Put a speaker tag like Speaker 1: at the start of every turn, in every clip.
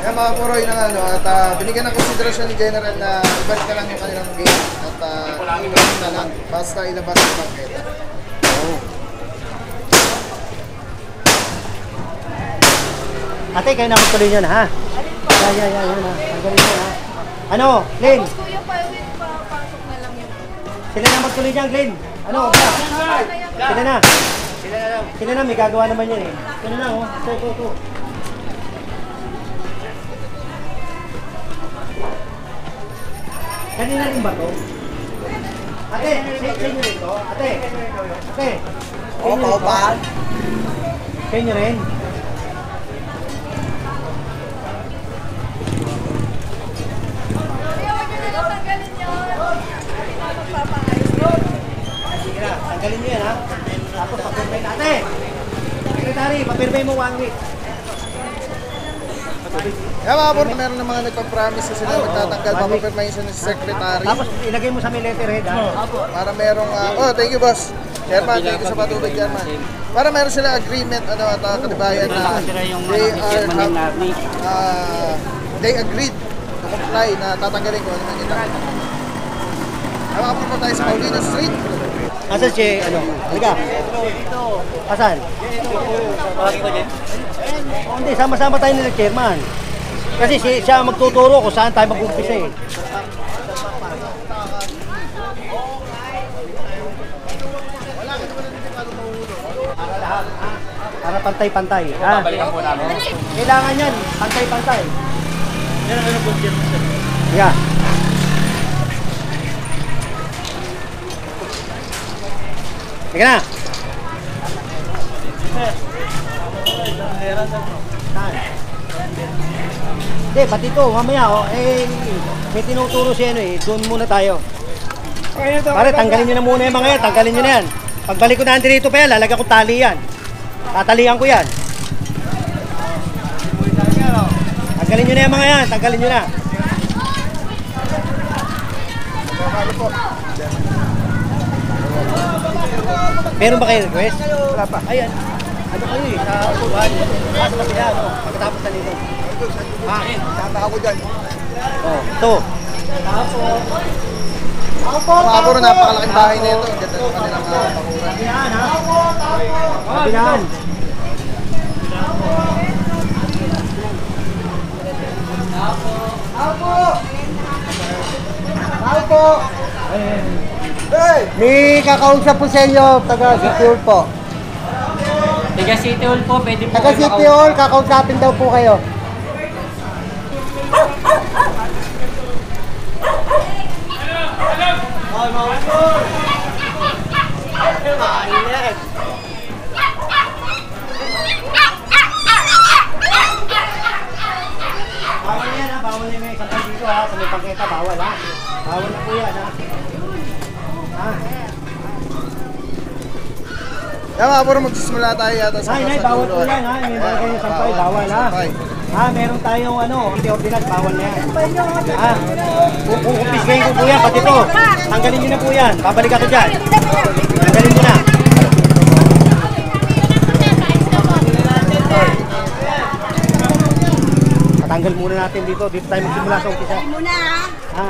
Speaker 1: Kaya mga puroy na ano, at binigyan ng konsiderasyon ni General na ibalik na lang yung kanilang gate at ibalik na lang basta ilabas yung bangketa.
Speaker 2: Oh. Ate, kayo na magtuloy nyo na ha? Yan ha. Magaling nyo ha. Ano, Glenn?
Speaker 3: Tapos kuya pa, papasok na lang yun.
Speaker 2: Sila na magtuloy dyan, Glenn. Ano? Sila na, may gagawa naman yan eh. Sila na, oh. Ito. Kanina rin ba to? Ate, sa inyo rin to? Ate.
Speaker 1: Oo, paupahan.
Speaker 2: Sa inyo rin?
Speaker 3: Kuya, wag nyo na lang tanggalin yun. Hindi na magpapangayos yun.
Speaker 2: Sige na, tanggalin nyo yan ha. Tapos papirmay na. Ate! Secretary, papirmay mo 1 week.
Speaker 1: Kaya mga puroy, meron ng mga nagpa-promise na sila magtatanggal, papapirmahin siya ng secretary.
Speaker 2: Tapos ilagay mo sa may letterhead ha.
Speaker 1: Para merong, thank you boss. Chairman, thank you sa patubig, Chairman. Para meron sila agreement at katibayan na they agreed to comply na tatanggalin ko ano nang itang. Makapunta tayo sa Paulina Street.
Speaker 2: Asan si, halika? Asan? Hindi, sama-sama tayo nila chairman. Kasi siya magtuturo kung saan tayo mag-umpisa eh. Para pantay-pantay. Kailangan yan, pantay-pantay. Yan ang po chairman sir. Yeah. Teka na. Hindi, pati ito, mamaya may tinuturo siya doon muna tayo. Pare, tanggalin nyo na muna yung mga yan, tanggalin nyo na yan. Pagbalik ko na dito pa yan, lalagyan ko tali yan. Tatalian ko yan. Tanggalin nyo na yung mga yan, tanggalin nyo na. Meron ba kayo request? Wala pa. Ayan. Ano kayo eh? Sa upuan. Sa kapila, pagkatapos na nito.
Speaker 1: Tata ako dyan.
Speaker 2: Oh, ito.
Speaker 1: Mga puro, napakalaking bahay na ito. Ang ganda ng kanilang bakuran.
Speaker 2: Kabilaan ha? Kabilaan.
Speaker 1: Alpo!
Speaker 2: May kakausap po sa inyo, taga City Hall po.
Speaker 4: Taga City Hall po, pwede po
Speaker 2: Taga
Speaker 4: kayo
Speaker 2: City Hall, kakausapin daw po kayo. Bawal yan ha, bawal yan may sampay dito ha, sa may pangketa, bawal ha. Bawal na po yan ha.
Speaker 1: Kaya mga puro, magsisimula tayo yata sa
Speaker 2: Nay, bawal po yan ha, may mga kayong sampay, bawal ha. Meron tayong hindi ordinal, bawal na yan. Kung kupisgayin ko po yan, pati ito. Tanggalin nyo na po yan, babalik ako dyan. Tanggalin nyo na. Patanggal muna natin dito tayo magsimula sa umpisa.
Speaker 3: Muna ha.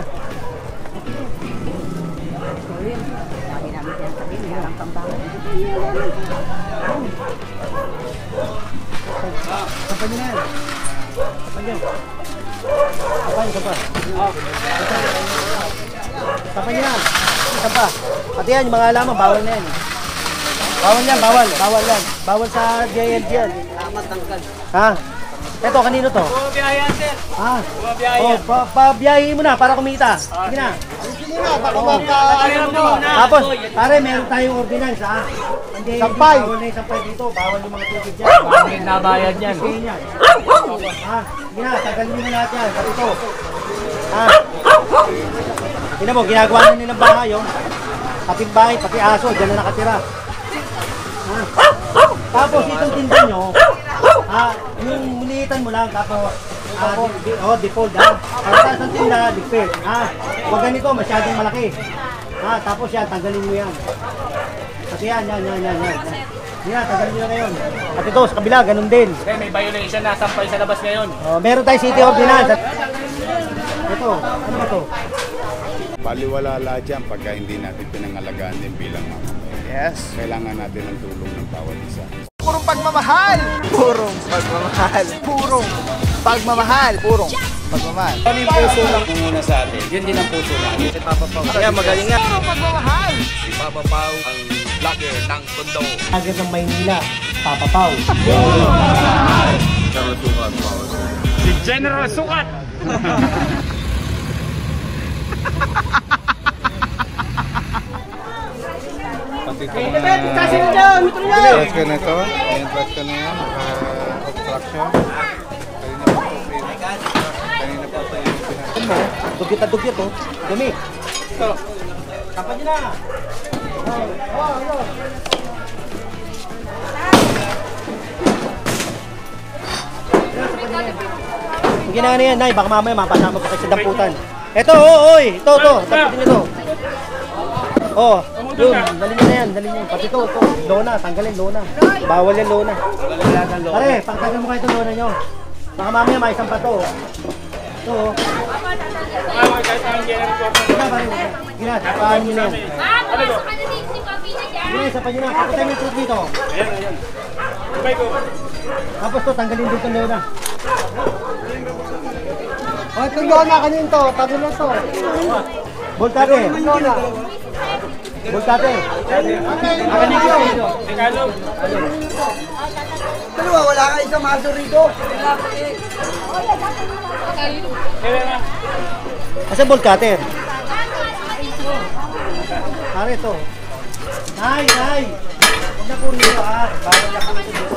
Speaker 2: Sampan nyo na yan. Sampan nyo. Sampan. Sampan nyo na. Sampan. Pati yan, yung mga alaman, bawal na yan. Bawal yan, bawal yan. Bawal sa DILG yan. Ha? Ito, kanino to?
Speaker 4: Bumabiyayan, sir.
Speaker 2: Oh, pabiyahin mo na para kumita. Sige na. Tapos, pare, meron tayong ordinance ha. Sampay. Bawal na yung sampay dito. Bawal yung mga tubig dyan.
Speaker 4: Bawal yung nabayad yan.
Speaker 2: Sige na, tagalin nyo na lahat yan. Pati ito. Tingnan mo, ginagawa na nilang bahay yun. Pati bahay, pati aso, dyan na nakatira. Tapos itong tinda nyo, yung mulitan mo lang, tapos default ha. Tapos ang tinda, default. Huwag ganito, masyadong malaki. Tapos yan, tanggalin mo yan. Kasi yan. Yan, tanggalin nyo na ngayon. At ito, sa kabila, ganun din.
Speaker 4: May violation na sampay sa labas ngayon.
Speaker 2: Meron tayong city ordinance. Ito, ano ba ito?
Speaker 5: Baliwala lahat yan pagka hindi natin pinangalagaan din bilang mamamayan.
Speaker 1: Yes.
Speaker 5: Kailangan natin ng tulong ng bawat isa.
Speaker 1: Purong pagmamahal. Purong pagmamahal. Purong pagmamahal. Purong pagmamahal.
Speaker 4: Ano yung puso lang muna sa atin? Yun din ang puso natin. Si Papa Pao. Kaya magaling nga.
Speaker 1: Purong pagmamahal.
Speaker 6: Si Papa Pao ang vlogger ng Tondo.
Speaker 2: Agad ng Maynila, Papa Pao.
Speaker 4: Si General Sukat!
Speaker 5: Trust ka na ito? Ayan, trust ka na yan. Obstruction. Kanina pa ito yung pinag-
Speaker 2: Dugyot na dugyot, oh. Dumi. Kapan nyo na. Sige na yan, Nay. Baka mamaya mapasama ko kayo sa damputan. Ito, oy. Ito. Taputin nyo ito. Oh, yun. Dali nyo na yan. Dali nyo. Pati ito. Lona. Tanggalin, lona. Bawal yan, lona. Pare, pagtagal mo kayo ito, lona nyo. Baka mamaya may isang pato. Ito, oh. Gina, pare. Gina, tapahan nyo na yan. Gina, isa pa nyo na. Kapatay mo yung truth dito. Tapos to, tanggalin dito ang lona. O, itong lona kanina to. Tago na to. Voltate. Voltate.
Speaker 1: Dalawa, wala ka isang maso rito.
Speaker 2: Asa voltate? Pare to. Nay. Huwag na po nito bawal na po ito dito.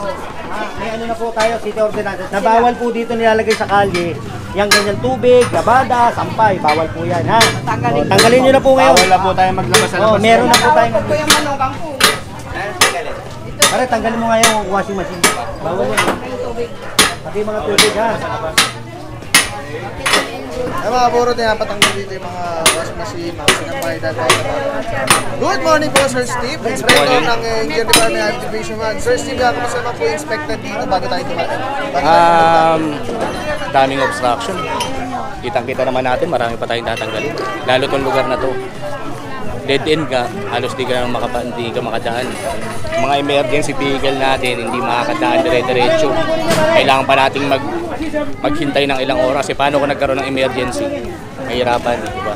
Speaker 2: May ano na po tayo, city ordinance. Na bawal po dito nilalagay sa kalye. Yung ganyan tubig, gabada, sampay. Bawal po yan, ha? Tanggalin nyo na po ngayon.
Speaker 4: Wala po tayo maglabas sa labas.
Speaker 2: Meron na po tayong Pare, tanggalin mo nga yung washing machine. Bawal yan. Pati yung mga tubig, ha?
Speaker 1: Ay mga puro din, patanggal dito yung mga washing machine, mga sinampay dahil. Good morning po, Sir Steve. Inspector ng Engineer Department of Division 1. Sir Steve, kamusta naman po inspected dito bago tayo dumating?
Speaker 6: Daming obstruction. Kitang-kita naman natin, marami pa tayong tatanggalin. Lalo tong lugar na to. Dead end ka, halos di ka makadaan. Mga emergency vehicle natin, hindi makakadaan dire-diretso. Kailangan pa nating maghintay ng ilang oras. Paano kung nagkaroon ng emergency? Mahirapan, di ba?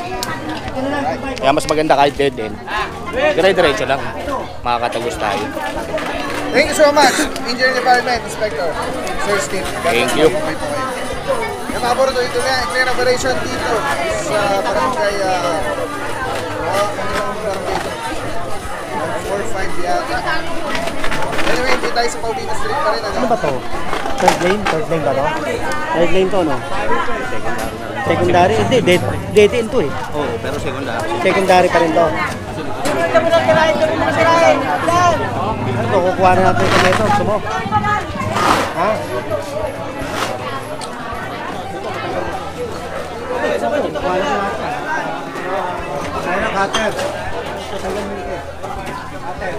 Speaker 6: Kaya mas maganda kahit dead end. Dire-diretso lang. Makakatagos tayo.
Speaker 1: Thank you so much, Engineer Department, Inspector Sir Steve.
Speaker 6: Thank you.
Speaker 1: Yung mga puro ito na clear operation dito sa barangay 4-5 yata. Anyway, hindi tayo sa Paulina Street pa rin.
Speaker 2: Ano ba to? Third lane? Third lane ba to? Third lane to, no? Secondary? Hindi, dead end to eh.
Speaker 6: Oo, pero secondary.
Speaker 2: Secondary pa rin to. Ano to? Kukuha na natin ito nito. Gusto mo? Ha? Kukuha na natin. Kaya na, cutter. Tanggal mo ito. Cutter.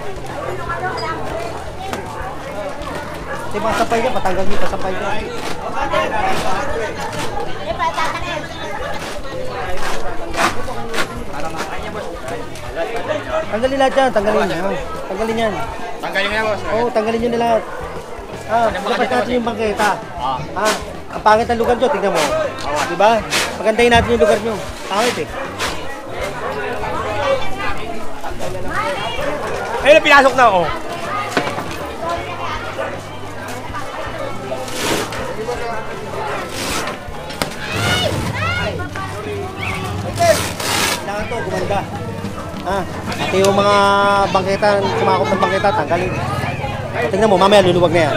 Speaker 2: Kasi mga sapay ka, patanggal mo, pasapay ka. Tanggalin lahat yan, tanggalin yan. Tanggalin yan.
Speaker 6: Tanggalin nga, boss.
Speaker 2: Oo, tanggalin nyo na lahat. Labas natin yung bangketa. Ang pangit ng lugar nyo, tignan mo. Diba? Pagandahin natin yung lugar nyo. Pangit eh.
Speaker 4: Ayun, pinasok na ako.
Speaker 2: Kailangan to, gumanda. Pati yung mga bangketa, sumakop ng bangketa, tanggalin. Tingnan mo, mamaya luluwag na yan.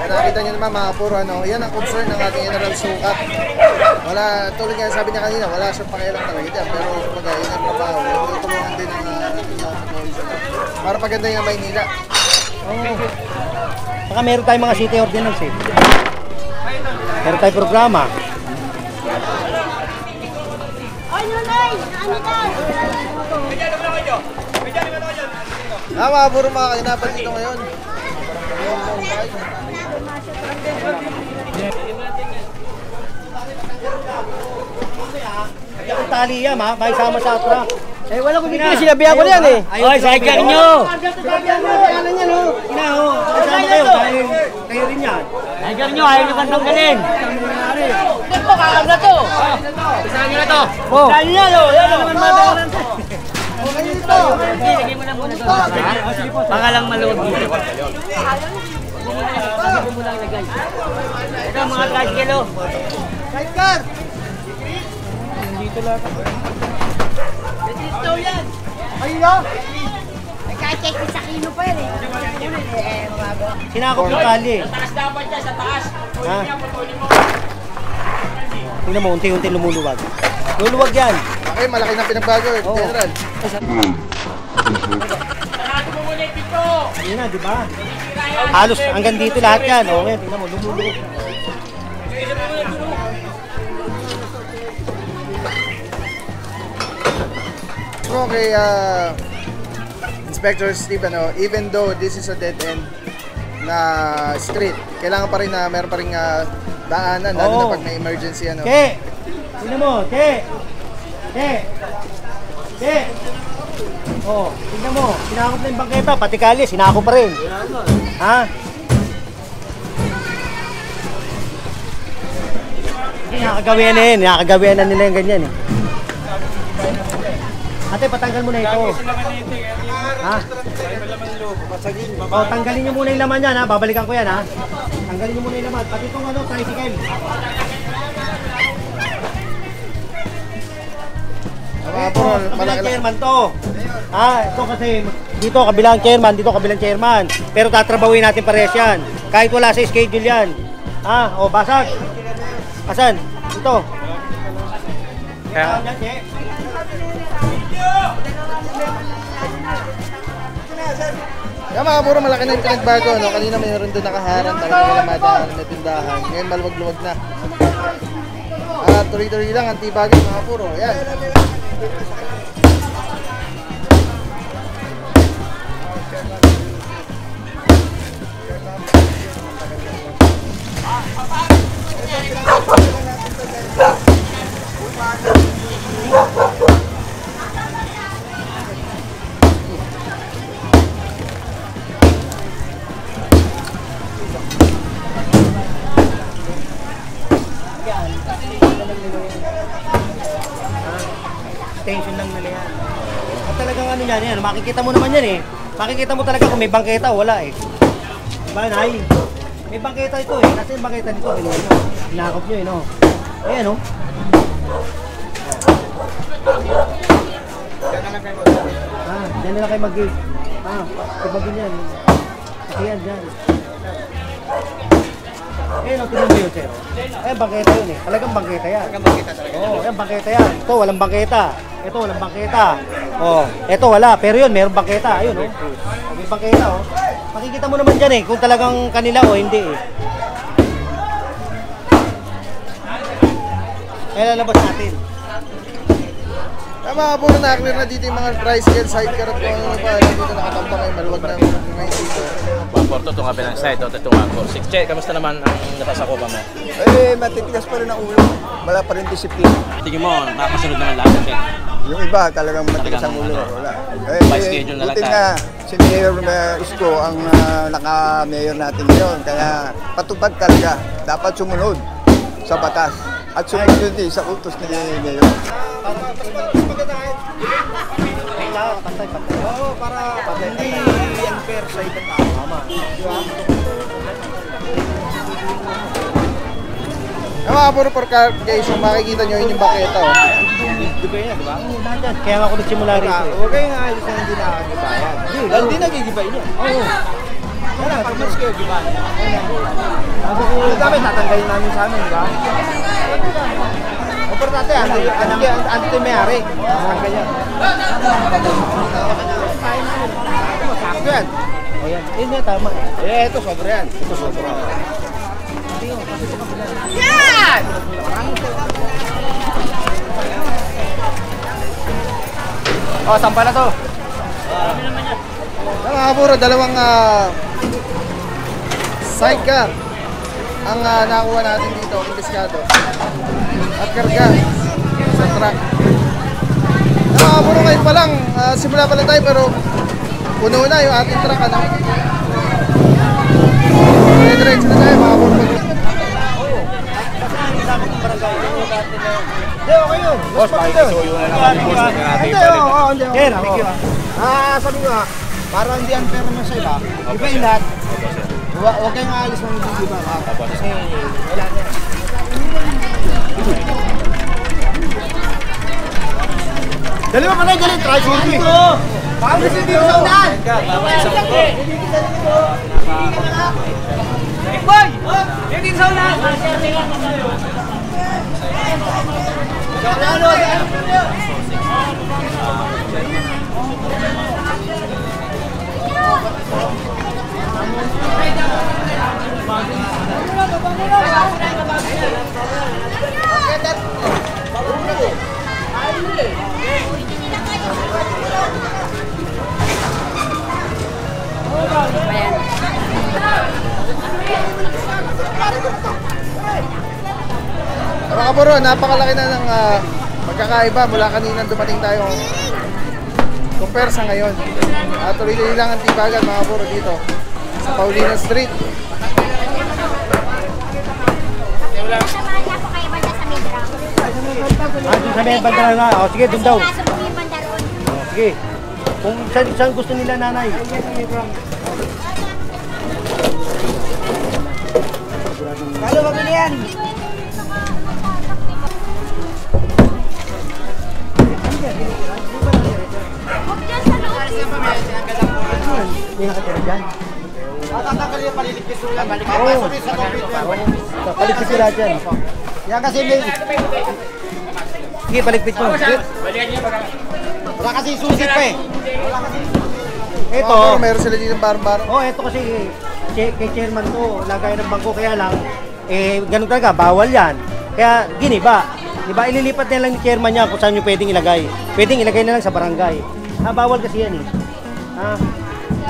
Speaker 1: Kaya nakita nyo naman mga puro yan ang concern ng ating General Sukat. Wala, tulad nga sabi niya kanina, wala siyang pakialam talaga dyan. Pero kumbaga, yun ang trabaho. Tulungan din ang para pagandahin ang Maynila.
Speaker 2: Saka meron tayong mga city ordinance eh. Meron tayong programa.
Speaker 3: Ay, nanay! Ano ka?
Speaker 1: Mga puro mga kainapan dito ngayon.
Speaker 2: Yung tali yan, ha? May sama sa truck. Eh, wala ko dito.
Speaker 4: Sinabihan ko na yan eh.
Speaker 2: Oy, sidecar nyo! Ano yan, ho? Ina, ho. Kasama kayo. Kayo rin yan. Sidecar nyo, ayaw nyo kang tanggalin.
Speaker 3: Ito po, kakag na to.
Speaker 2: Isahan nyo na to.
Speaker 3: Dahil yan, o. Yan, o.
Speaker 2: Lagay mo na muna to. Baka lang maluwag dito. Ito, mga tricycle, ho.
Speaker 1: Sidecar!
Speaker 3: Nagka-check sa kilo pa yan, eh.
Speaker 2: Sinakop yung tali. Ha? Tingnan mo, unti-unti lumuluwag. Luluwag yan.
Speaker 1: Okay, malaki na pinagbago eh, General.
Speaker 2: Yun na, di ba? Halos hanggang dito lahat yan. Okay, tingnan mo, lumuluwag.
Speaker 1: Okay, Inspector Steve, even though this is a dead end na street, kailangan pa rin na meron pa rin daanan, lalo na pag may emergency,
Speaker 2: Che! Tingnan mo, Che! Che! Che! Oh, tingnan mo, sinakop na yung bangketa, pati kali, sinakop pa rin. Ha? Nakakagawian na yun, nakakagawian na nila yung ganyan eh. Ate, patanggal mo na ito. Ha? Oh, tanggalin nyo muna yung laman yan, ha? Babalikan ko yan, ha? Tanggalin nyo muna yung laman. Pati itong tricycle. Ito, kabilang chairman to. Ha? Ito kasi, dito kabilang chairman, dito kabilang chairman. Pero tatrabawin natin parehas yan. Kahit wala sa schedule yan. Ha? O, basag. Asan? Ito.
Speaker 6: Kaya,
Speaker 1: Kaya mga puro malaki na yung pinagbago, kanina mayroon doon nakaharang, talaga wala madaan na tindahan. Ngayon maluwag-luwag na. At tuloy-tuloy lang ang tibagin mga puro. Ayan.
Speaker 2: Tension lang nila yan. At talagang ano yan, makikita mo naman yan eh. Makikita mo talaga kung may bangketa o wala eh. Diba, Nay? May bangketa ito eh. Kasi yung bangketa dito, hinakop nyo eh, no? Ayan, no? Diyan na lang kayo mag-gate. Tibagin yan. Kasi yan, dyan. Eh, no, tingnan mo yun, sir. Ayan, bangketa yun eh. Talagang bangketa yan. Talagang bangketa talaga. Oo, ayan, bangketa yan. Ito, walang bangketa. Ito, walang bangketa. Oh, ito, wala. Pero yun, mayroong bangketa. Ayun, oh. May bangketa, oh. Makikita mo naman dyan eh, kung talagang kanila o hindi eh. Kaya lalabas natin.
Speaker 1: Kaya mga puro na-clear na dito yung mga tricycle, sidecar at kung ano pa. Dito nakatambang kayo, maluwag na ngayon dito.
Speaker 6: Porto itong kabilang side, ito itong Angkor. Che, kamusta naman ang napasakupan mo?
Speaker 7: Eh, matitigas pa rin ang ulo. Wala pa rin disiplina.
Speaker 6: Tingin mo, nakakasunod naman lahat ng
Speaker 7: Yung iba talagang matigas ang ulo. Wala.
Speaker 6: by schedule na lang
Speaker 7: buti
Speaker 6: tayo.
Speaker 7: nga, si Mayor Isko ang naka-mayor natin ngayon. Kaya patupad talaga. Dapat sumunod sa batas. At sumunod din sa utos ni Mayor.
Speaker 2: Pantay-pantay.
Speaker 7: Oo, para hindi unfair sa ibang tao. Tama.
Speaker 1: Kaya mga puro for clarification, makikita nyo yun yung baketa.
Speaker 2: Di ba yan, di ba? Kaya nga ako nagsimula rito.
Speaker 7: Huwag kayong ayos na hindi nakakagibayan. Hindi nagigibay niya. Oo. Kaya pag mas kayo gibayan. Sabi ko, kami tatanggalin namin sa amin, di ba? O pero tate, anti-mayari. Tanggal yan. Sakto yan.
Speaker 2: O yan, yun nga tama.
Speaker 7: Eh, ito sobra yan. Ito sobra.
Speaker 3: Yan!
Speaker 6: Oh, sampa na to.
Speaker 1: Mga kapuro, dalawang sidecar ang nakuha natin dito, kumpiskado. At karga sa truck. Mga kapuro, ngayon pa lang, simula pa lang tayo pero puno na yung ating truck, ano? Diretso na tayo, mga kapuro.
Speaker 6: Boss, pakikisuyo na lang kami, boss. Huwag na natin ibalik.
Speaker 2: Ken, thank you.
Speaker 7: Sabi nga, para hindi unfair naman sa iba, iba yung lahat. Huwag kayong aalis ng iba. Kasi wala na. Dali mo pa na, dali. Try survey. Bawal na si Dio sa unahan.
Speaker 1: Mga kapuro, napakalaki na ng magkakaiba mula kanina dumating tayo compare sa ngayon. Tuloy-tuloy lang ang tibagan mga kapuro dito sa Paulina Street.
Speaker 2: Doon sa may banda nga. O, sige, doon daw. O, sige. Kung saan gusto nila, nanay.
Speaker 7: Kalo mabili yan.
Speaker 2: May nakatira dyan.
Speaker 7: Tatanggalin yung paliligpit ulan.
Speaker 2: Oo. Paligpit sila dyan.
Speaker 7: Yan kasi may...
Speaker 2: Sige, paligpit mo.
Speaker 7: Wala kasi susit pa eh.
Speaker 1: Mga kapuro, meron sila dito ng barang-barang.
Speaker 2: Oh, ito kasi kay chairman to, lagay ng bangko kaya lang ganun talaga, bawal yan. Kaya giniba. Diba, ililipat na lang ni chairman niya kung saan yung pwedeng ilagay. Pwedeng ilagay na lang sa barangay. Bawal kasi yan eh.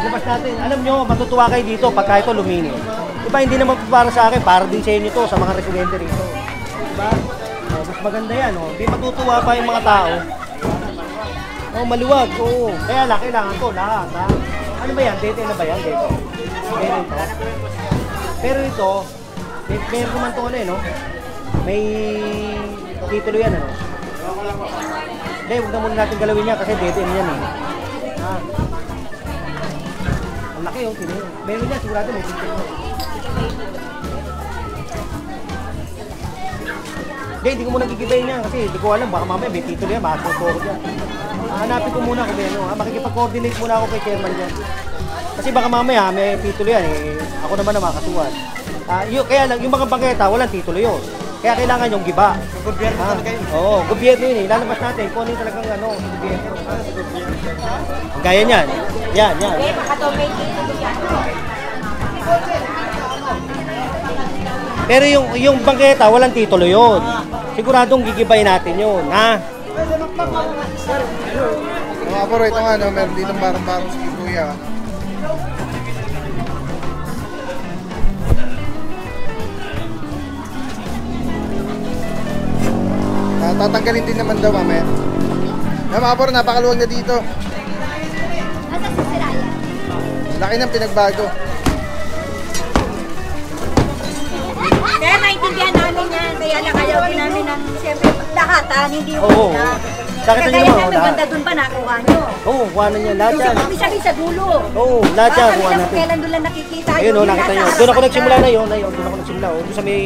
Speaker 2: Ilabas natin. Alam nyo, matutuwa kayo dito pagka ito lumini. Diba, hindi naman para sa akin, para din sa inyo to, sa mga residente rito. Diba? Mas maganda yan, oh. Di matutuwa pa yung mga tao. Oh, maluwag, oo. Kaya lang, kailangan to, lahat, ha? Ano ba yan? Dete na ba yan? Dete. Dete ito. Pero ito, meron naman to ano eh, no? May titulo yan, ano? Hindi, huwag na muna natin galawin yan kasi dete na yan, eh. Ha? Ang laki, oh, tino. Meron yan, sigurado may titulo. Hindi ko muna gigibayin yan kasi hindi ko alam, baka mamaya may titulo yan, makasuko ko dyan. Hanapin ko muna kung ano, makikipag-coordinate muna ako kay chairman dyan. Kasi baka mamaya may titulo yan, eh, ako naman na makasuhan. Kaya lang, yung mga bangketa, walang titulo yun. Kaya kailangan yung giba. Gobyerno talaga yun. Oo, gobyerno yun eh. Lalabas natin kung ano yung talagang ano, gobyerno. Gaya niyan. Yan. Pero yung bangketa, walang titulo yun. Siguradong gigibayin natin yun, ha?
Speaker 1: Mga kapuro, ito nga, no, meron dito barang-barang si Kuya. Tatanggalin din naman daw mamaya. Mga kapuro, napakaluwag na dito. Laki ng pinagbago.
Speaker 3: Kaya naintindihan namin yan. Kaya lang ayaw din namin ng siyempre lakatan, hindi yung
Speaker 2: Oo.
Speaker 3: una.
Speaker 2: Nakita
Speaker 3: Kaya
Speaker 2: niyo
Speaker 3: namin
Speaker 2: naman,
Speaker 3: banda dun ba nakuha nyo?
Speaker 2: Oo, kuha na niya. Lahat yan.
Speaker 3: Yung sabi sa dulo.
Speaker 2: Oo, lahat yan. Kuha
Speaker 3: Kung
Speaker 2: natin.
Speaker 3: kailan doon lang nakikita
Speaker 2: Ayun,
Speaker 3: yung
Speaker 2: nakita
Speaker 3: nasa
Speaker 2: nyo.
Speaker 3: harap
Speaker 2: Doon ako
Speaker 3: kanila.
Speaker 2: nagsimula na yun. Doon ako nagsimula. Doon sa may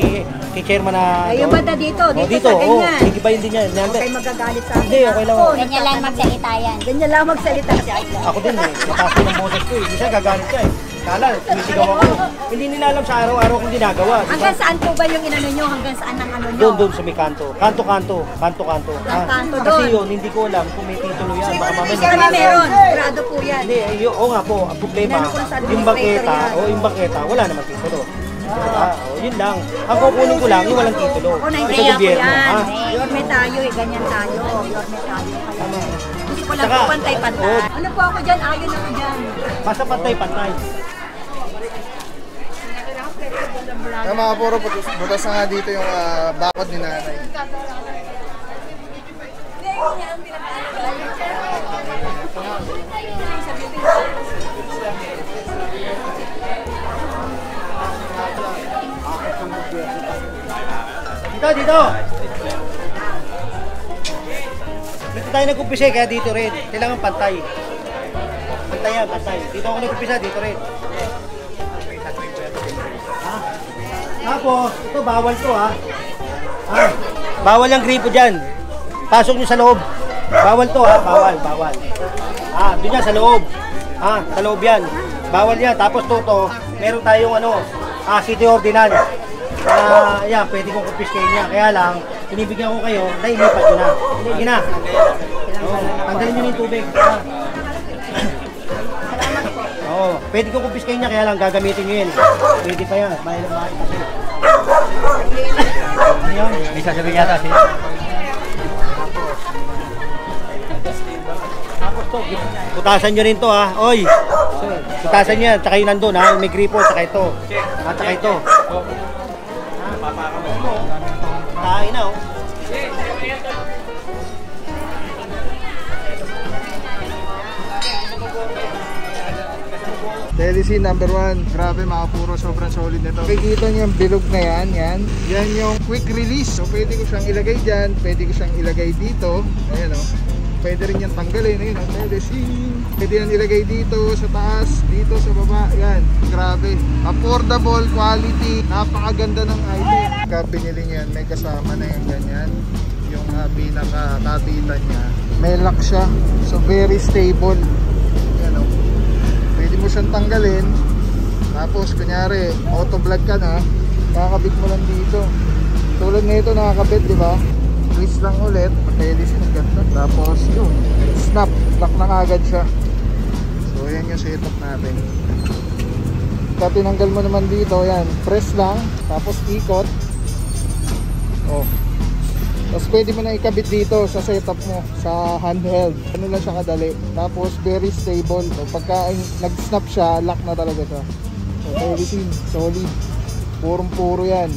Speaker 2: kay chairman na...
Speaker 3: Ay, yung banda dito, dito sa
Speaker 2: Oo,
Speaker 3: ganyan.
Speaker 2: gigibayin din yan.
Speaker 3: Huwag kayo magagalit sa akin.
Speaker 2: Hindi, okay lang.
Speaker 3: Oo,
Speaker 8: Ganyan lang magsalita yan.
Speaker 3: Ganyan lang magsalita siya.
Speaker 2: Ako din eh. Mataas ko ng boses ko eh. Minsan gagalit ka eh. Kala, tumisigaw ako. Hindi nila alam sa araw-araw kong ginagawa. Diba?
Speaker 3: Hanggang saan po ba yung inano nyo? Hanggang saan ang ano nyo?
Speaker 2: Doon sa may kanto. Kanto-kanto.
Speaker 3: Kanto
Speaker 2: Kasi
Speaker 3: doon.
Speaker 2: yun, hindi ko alam kung may titulo yan. Baka mamaya
Speaker 3: Kami meron. Sigurado po yan.
Speaker 2: Hindi, oo nga po. Ang problema,
Speaker 3: Meron ko sa
Speaker 2: yung bangketa,
Speaker 3: administrator yan.
Speaker 2: yung bangketa, wala naman titulo. Diba? Yun lang. Ang kukunin ko lang, yung walang titulo.
Speaker 3: Ako
Speaker 2: Sa
Speaker 3: naintindihan ko
Speaker 2: gobyerno.
Speaker 3: yan.
Speaker 2: Ha?
Speaker 3: Yorme tayo eh. Ganyan tayo. Yorme tayo. Kaya gusto ko lang
Speaker 2: Saka,
Speaker 3: po pantay-pantay. Ano po ako dyan? Ayaw na ko dyan.
Speaker 2: Basta pantay-pantay.
Speaker 1: Kaya mga puro, butas na nga dito yung bakod ni nanay.
Speaker 2: Dito, dito! Dito tayo nag-umpisa kaya dito rin. Kailangan pantay. Pantay yan, pantay. Dito ako nag-umpisa, dito rin. Ha? Tapos, ito bawal to ha. Ha? Bawal ang gripo dyan. Pasok nyo sa loob. Bawal to ha, bawal, bawal. Doon yan sa loob. Sa loob yan. Bawal yan. Tapos to, meron tayong city ordinance. Yan, pwede kong kumpiskahin niya. Kaya lang, pinibigyan ko kayo, nailipat nyo na. Hindi na. Tanggalin nyo na yung tubig. Pwede kong kumpiskahin niya, kaya lang gagamitin nyo yun. Pwede pa yan. Mahirap kasi. Ano yun? May sasabihin yata siya. Tapos to, putasan nyo rin to ha. Oy! Putasan nyo yan, tsaka yun nandun ha. May gripo, tsaka ito. Tsaka ito. Kain na oh.
Speaker 1: Telecine number 1. Grabe mga puro, sobrang solid nito. Kikita niyo yung bilog na yan. Yan yung quick release. So pwede ko siyang ilagay dyan. Pwede ko siyang ilagay dito. Ayan o. Pwede rin yan tanggalin. Ayun o, telecine. Pwede yan ilagay dito sa taas, dito sa baba. Yan. Grabe. Affordable, quality. Napakaganda ng item. Pagka binili niyan, may kasama na yung ganyan. Yung pinaka-kapitan niya. May lock siya. So very stable. Yan o. Pwede mo siyang tanggalin. Tapos kunyari auto vlog ka na, nakakabit mo lang dito. Tulad nito nakakabit, di ba? Twist lang ulit, telecine ganda. Tapos yun, snap, lock na kagad siya. So yan yung setup natin. Pagka tinanggal mo naman dito, yan, press lang, tapos ikot. Tapos pwede mo na ikabit dito sa setup mo, sa handheld. Ano lang siya kadali. Tapos very stable. So, pagka nag-snap siya, lock na talaga siya. So telecine, solid. Purong-puro yan.